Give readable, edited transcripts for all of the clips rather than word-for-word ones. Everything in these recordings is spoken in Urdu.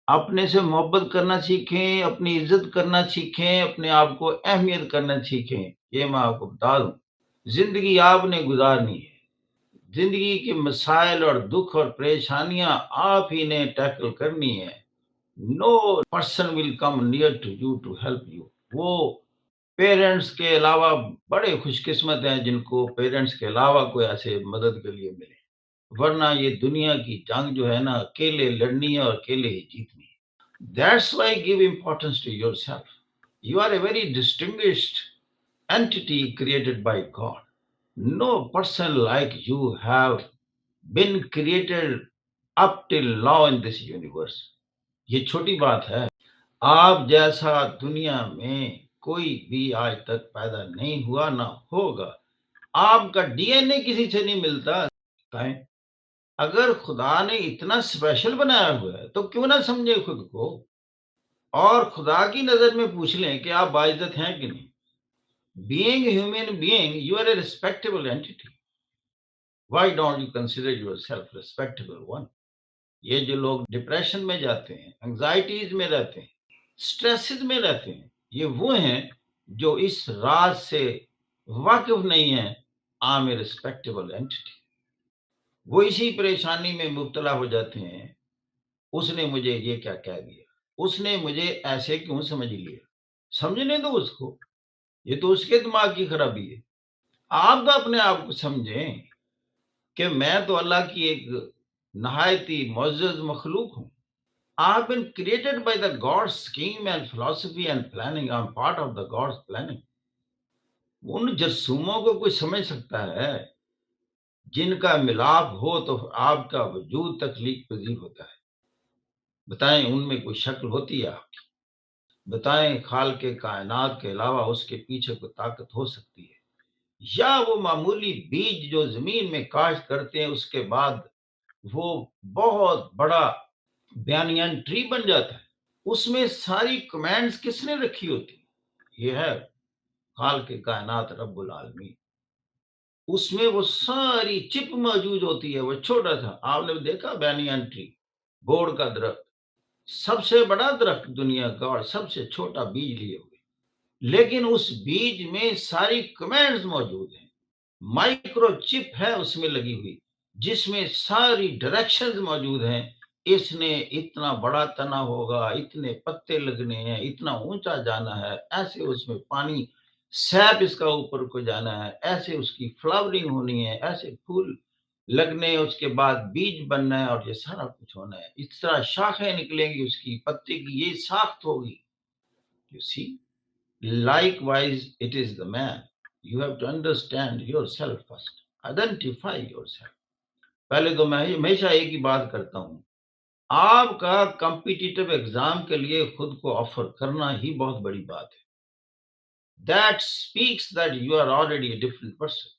اپنے سے محبت کرنا سیکھیں، اپنی عزت کرنا سیکھیں، اپنے آپ کو اہمیت کرنا سیکھیں۔ یہ میں آپ کو بتا دوں، زندگی آپ نے گزارنی ہے۔ زندگی کے مسائل اور دکھ اور پریشانیاں آپ ہی نے ٹیکل کرنی ہے۔ No person will come near to you to help you. وہ پیرنٹس کے علاوہ بڑے خوش قسمت ہیں جن کو پیرنٹس کے علاوہ کوئی ایسے مدد کے لیے ملے، ورنہ یہ دنیا کی جنگ جو ہے نا اکیلے لڑنی ہے اور اکیلے ہی جیتنی ہے۔ That's why give importance to yourself. You are a very distinguished entity created by God. No person like you have been created up till now in this universe. یہ چھوٹی بات ہے، آپ جیسا دنیا میں کوئی بھی آج تک پیدا نہیں ہوا نہ ہوگا۔ آپ کا ڈی این اے کسی سے نہیں ملتا۔ بتائیں، اگر خدا نے اتنا اسپیشل بنایا ہوا ہے تو کیوں نہ سمجھے خود کو، اور خدا کی نظر میں پوچھ لیں کہ آپ باعزت ہیں کہ نہیں۔ Being a human being, you are a respectable entity. Why don't you consider yourself respectable one? یہ جو لوگ ڈپریشن میں جاتے ہیں، انگزائٹیز میں رہتے ہیں، سٹریسز میں رہتے ہیں، یہ وہ ہیں جو اس راز سے واقف نہیں ہیں I'm a respectable entity۔ وہ اسی پریشانی میں مبتلا ہو جاتے ہیں، اس نے مجھے یہ کیا کہہ دیا، اس نے مجھے ایسے کیوں سمجھ لیا۔ سمجھنے دو اس کو، یہ تو اس کے دماغ کی خرابی ہے۔ آپ تو اپنے آپ کو سمجھیں کہ میں تو اللہ کی ایک نہایت ہی معزز مخلوق ہوں۔ I've been created by the God's scheme and philosophy and planning. I'm part of the God's planning۔ ان جرثوموں کو کوئی سمجھ سکتا ہے جن کا ملاپ ہو تو آپ کا وجود تخلیق پذیر ہوتا ہے۔ بتائیں ان میں کوئی شکل ہوتی ہے آپ کی؟ بتائیں خالق کائنات کے علاوہ اس کے پیچھے کوئی طاقت ہو سکتی ہے؟ یا وہ معمولی بیج جو زمین میں کاشت کرتے ہیں اس کے بعد وہ بہت بڑا بیانیان ٹری بن جاتا ہے؟ اس میں ساری کمانڈز کس نے رکھی ہوتی؟ یہ ہے خالق کائنات رب العالمین۔ اس میں وہ ساری چپ موجود ہوتی ہے، وہ چھوٹا تھا، آپ نے دیکھا بیانیان ٹری، بوڑ کا درخت، سب سے بڑا درخت دنیا کا اور سب سے چھوٹا بیج لیے ہوئے، لیکن اس بیج میں ساری کمانڈز موجود ہیں، مائکرو چپ ہے اس میں لگی ہوئی جس میں ساری ڈائریکشنز موجود ہیں۔ اس نے اتنا بڑا تنا ہوگا، اتنے پتے لگنے ہیں، اتنا اونچا جانا ہے، ایسے اس میں پانی سیپ اس کا اوپر کو جانا ہے، ایسے اس کی فلاورنگ ہونی ہے، ایسے پھول لگنے، اس کے بعد بیج بننا ہے، اور یہ سارا کچھ ہونا ہے۔ اس طرح شاخیں نکلیں گی، اس کی پتے کی یہ ساخت ہوگی۔ You see, likewise it is the man. You have to understand yourself first. Identify yourself۔ پہلے تو میں ہمیشہ ایک ہی بات کرتا ہوں، آپ کا کمپیٹیٹو ایگزام کے لیے خود کو آفر کرنا ہی بہت بڑی بات ہے۔ That speaks that you are already a different person۔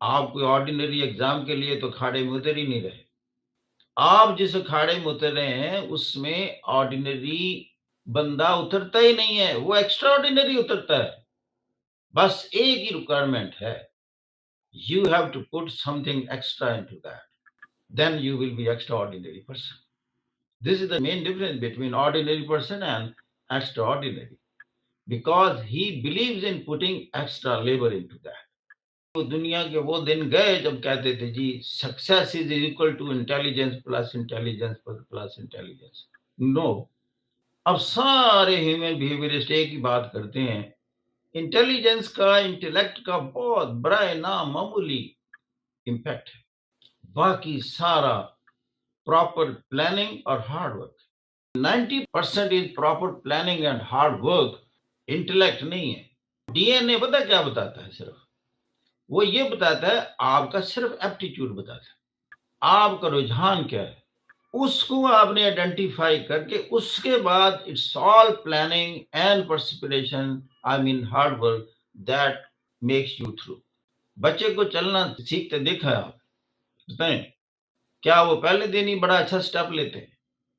آپ کوئی آرڈینری ایگزام کے لیے تو کھاڑے میں اتر ہی نہیں رہے۔ آپ جس کھاڑے میں اتر رہے ہیں اس میں آرڈینری بندہ اترتا ہی نہیں ہے، وہ ایکسٹرا آرڈینری اترتا ہے۔ بس ایک ہی ریکوائرمنٹ ہے، you have to put something extra into that, then you will be extraordinary person۔ This is the main difference between ordinary person and extraordinary, because he believes in putting extra labor into that۔ تو دنیا کے وہ دن گئے جب کہتے تھے جی success is equal to intelligence plus intelligence plus intelligence. No, اب سارے ہیومن بیہیویئرسٹ ایک ہی بات کرتے ہیں، انٹیلیجنس کا، انٹیلیکٹ کا بہت بڑا نامعمولی امپیکٹ ہے، باقی سارا پراپر پلاننگ اور hard work. 90% is proper planning and hard work, intellect نہیں ہے۔ ڈی این اے پتا کیا بتاتا ہے؟ صرف وہ یہ بتاتا ہے، آپ کا صرف ایپٹیٹیوڈ بتاتا ہے، آپ کا رجحان کیا ہے، اس کو آپ نے آئیڈینٹیفائی کر کے اس کے بعد it's all planning and perspiration, I mean hard work, that makes you through. بچے کو چلنا سیکھتے دیکھا ہے آپ؟ بتائیں کیا وہ پہلے دن ہی بڑا اچھا سٹیپ لیتے ہیں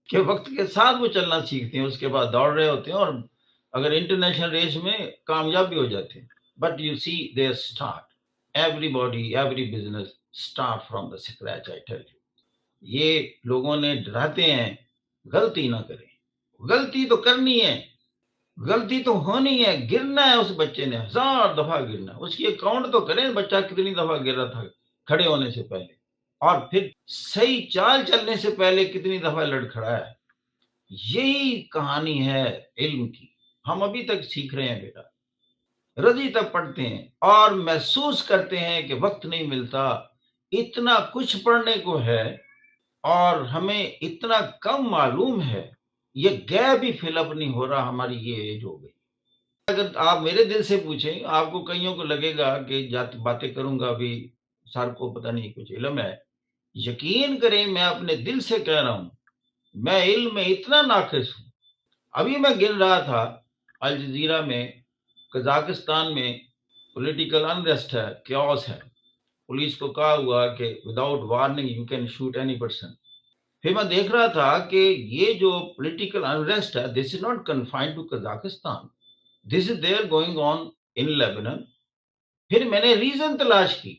کہ وقت کے ساتھ وہ چلنا سیکھتے ہیں، اس کے بعد دوڑ رہے ہوتے ہیں اور اگر انٹرنیشنل ریس میں کامیاب بھی ہو جاتے ہیں۔ But you see they start, everybody, every business start from the scratch. I tell you, یہ لوگوں نے ڈراتے ہیں غلطی نہ کریں. غلطی تو کرنی ہے, غلطی تو ہونی ہے, گرنا ہے اس بچے نے 1000 دفعہ گرنا ہے. اس کی اکاؤنٹ تو کریں بچہ کتنی دفعہ گر رہا تھا کھڑے ہونے سے پہلے, اور پھر صحیح چال چلنے سے پہلے کتنی دفعہ لڑکھڑایا ہے. یہی کہانی ہے علم کی. ہم ابھی تک سیکھ رہے ہیں بیٹا, رضی تک پڑھتے ہیں اور محسوس کرتے ہیں کہ وقت نہیں ملتا, اتنا کچھ پڑھنے کو ہے اور ہمیں اتنا کم معلوم ہے, یہ گیپ ہی فل اپ نہیں ہو رہا, ہماری یہ ایج ہو گئی. اگر آپ میرے دل سے پوچھیں, آپ کو کئیوں کو لگے گا کہ باتیں کروں گا ابھی سر کو پتہ نہیں کچھ علم ہے. یقین کریں میں اپنے دل سے کہہ رہا ہوں, میں علم میں اتنا ناقص ہوں. ابھی میں گر رہا تھا الجزیرہ میں, قزاقستان میں پولیٹیکل انریسٹ ہے, کیوس ہے. پولیس کو کہا ہوا کہ without warning you can shoot any person. پھر میں دیکھ رہا تھا کہ یہ جو پولیٹیکل انریسٹ ہے, this is not confined to Kazakhstan, this is there going on in Lebanon. پھر میں نے ریزن تلاش کی.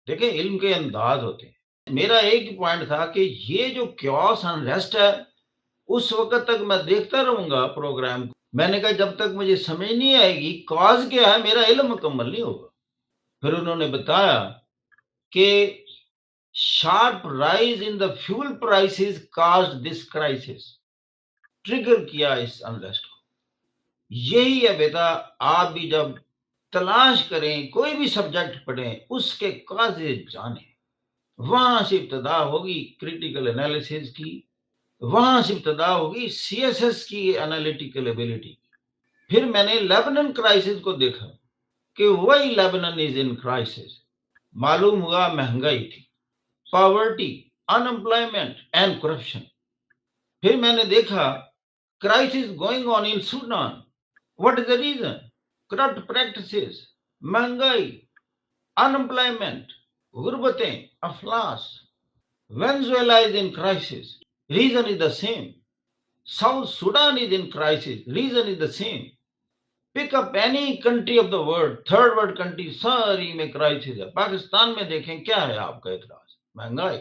دیکھیں علم کے انداز ہوتے ہیں. میرا ایک ہی پوائنٹ تھا کہ یہ جو کیوس انریسٹ ہے, اس وقت تک میں دیکھتا رہوں گا پروگرام کو. میں نے کہا جب تک مجھے سمجھ نہیں آئے گی کاز کیا ہے, میرا علم مکمل نہیں ہوگا. پھر انہوں نے بتایا کہ شارپ رائز ان دا فیول پرائسز کازڈ دس کرائسس, ٹریگر کیا اس انریسٹ کو. یہی ہے بیٹا, آپ بھی جب تلاش کریں کوئی بھی سبجیکٹ پڑھیں اس کے کازز جانیں. وہاں سے ابتدا ہوگی کریٹیکل انالیسز کی, وہاں سے ابتدا ہوگی سی ایس ایس کی انالیٹیکل ایبلٹی. پھر میں نے لیبنن کرائسس کو دیکھا کہ وہی لیبنن از ان کرائسس. معلوم ہوا مہنگائی تھی, poverty, unemployment and corruption. پھر میں نے دیکھا crisis going on in Sudan. What is the reason? Corrupt practices, مہنگائی, ان امپلائمنٹ, غربتیں, افلاس. Venezuela is in crisis, reason is the same. South Sudan is in crisis, reason is the same. Pick up any country of the world, third world country, ساری میں کرائسس ہے. پاکستان میں دیکھیں کیا ہے آپ کا اعتراض؟ مہنگائی,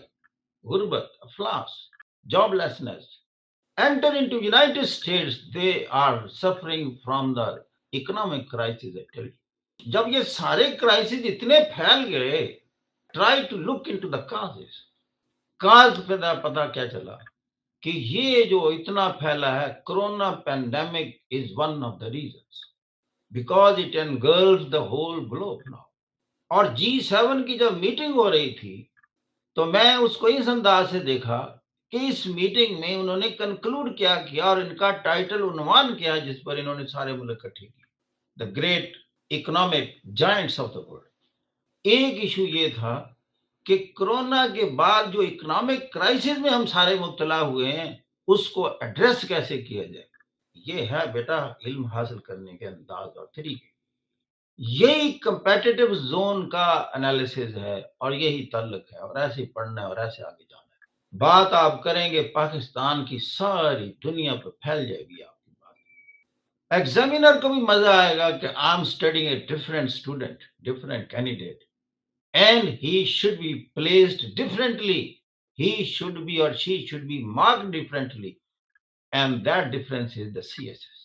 غربت, افلاس, joblessness. Enter into United States, they are suffering from the economic crisis, I tell you. جب یہ سارے کرائسس اتنے پھیل گئے, try to look into the causes. Cause پتا کیا چلا کہ یہ جو اتنا پھیلا ہے, corona pandemic is one of the reasons, because it engulfs the whole globe now. اور G7 کی جب میٹنگ ہو رہی تھی تو میں اس کو اس انداز سے دیکھا کہ اس میٹنگ میں انہوں نے کنکلوڈ کیا اور ان کا ٹائٹل عنوان کیا جس پر انہوں نے سارے ملک اکٹھے کی, the great economic giants of the world. ایک ایشو یہ تھا کہ کرونا کے بعد جو اکنامک کرائسس میں ہم سارے مبتلا ہوئے ہیں اس کو ایڈریس کیسے کیا جائے. یہ ہے بیٹا علم حاصل کرنے کے انداز اور طریقے. یہی کمپیٹیٹو زون کا انالیسز ہے اور یہی تعلق ہے, اور ایسے پڑھنا ہے اور ایسے آگے جانا ہے. بات آپ کریں گے پاکستان کی, ساری دنیا پہ پھیل جائے گی آپ کی بات. ایگزامینر کو بھی مزہ آئے گا کہ I am studying a different student, different candidate, and he should be placed differently. He should be or she should be marked differently. And that difference is the CSS.